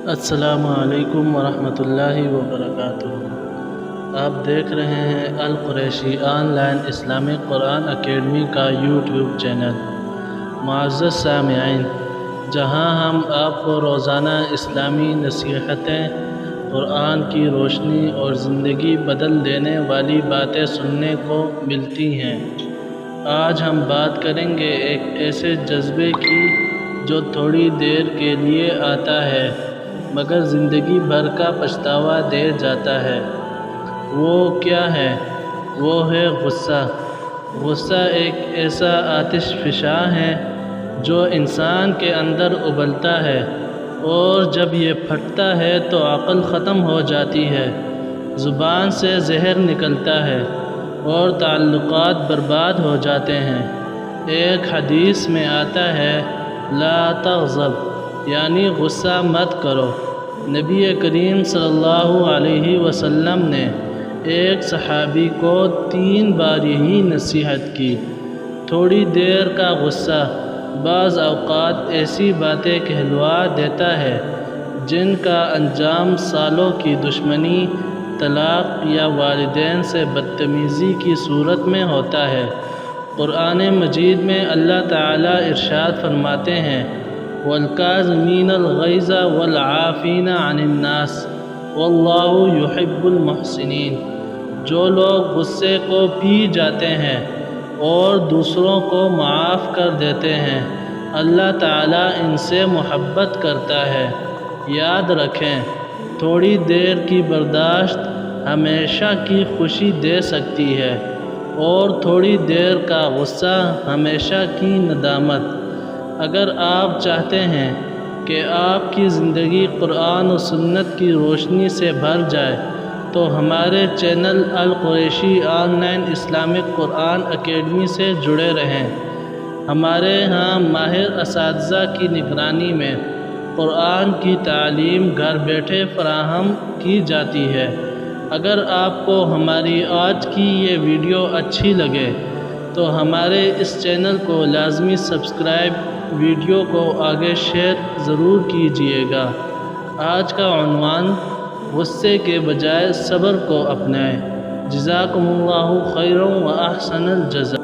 السلام علیکم ورحمۃ اللہ وبرکاتہ۔ آپ دیکھ رہے ہیں القریشی آن لائن اسلامک قرآن اکیڈمی کا یوٹیوب چینل۔ معزز سامعین، جہاں ہم آپ کو روزانہ اسلامی نصیحتیں، قرآن کی روشنی اور زندگی بدل دینے والی باتیں سننے کو ملتی ہیں، آج ہم بات کریں گے ایک ایسے جذبے کی جو تھوڑی دیر کے لیے آتا ہے مگر زندگی بھر کا پچھتاوا دے جاتا ہے۔ وہ کیا ہے؟ وہ ہے غصہ۔ غصہ ایک ایسا آتش فشاں ہے جو انسان کے اندر ابلتا ہے، اور جب یہ پھٹتا ہے تو عقل ختم ہو جاتی ہے، زبان سے زہر نکلتا ہے اور تعلقات برباد ہو جاتے ہیں۔ ایک حدیث میں آتا ہے لا تغضب، یعنی غصہ مت کرو۔ نبی کریم صلی اللہ علیہ وسلم نے ایک صحابی کو 3 بار یہی نصیحت کی۔ تھوڑی دیر کا غصہ بعض اوقات ایسی باتیں کہلوا دیتا ہے جن کا انجام سالوں کی دشمنی، طلاق یا والدین سے بدتمیزی کی صورت میں ہوتا ہے۔ قرآن مجید میں اللہ تعالیٰ ارشاد فرماتے ہیں وَالْكَاظِمِينَ الْغَيْظَ وَالْعَافِينَ عَنِ النَّاسِ وَاللَّهُ يُحِبُّ الْمُحْسِنِينَ۔ جو لوگ غصے کو پی جاتے ہیں اور دوسروں کو معاف کر دیتے ہیں، اللہ تعالیٰ ان سے محبت کرتا ہے۔ یاد رکھیں، تھوڑی دیر کی برداشت ہمیشہ کی خوشی دے سکتی ہے، اور تھوڑی دیر کا غصہ ہمیشہ کی ندامت۔ اگر آپ چاہتے ہیں کہ آپ کی زندگی قرآن و سنت کی روشنی سے بھر جائے تو ہمارے channel AlQureshi online Islamic قرآن اکیڈمی سے جڑے رہیں۔ ہمارے ہاں ماہر اساتذہ کی نگرانی میں قرآن کی تعلیم گھر بیٹھے فراہم کی جاتی ہے۔ اگر آپ کو ہماری آج کی یہ ویڈیو اچھی لگے تو ہمارے اس چینل کو لازمی سبسکرائب، ویڈیو کو آگے شیئر ضرور کیجیے گا۔ آج کا عنوان غصے کے بجائے صبر کو اپنائیں۔ جزاکم اللہ خیرا و احسن الجزاء۔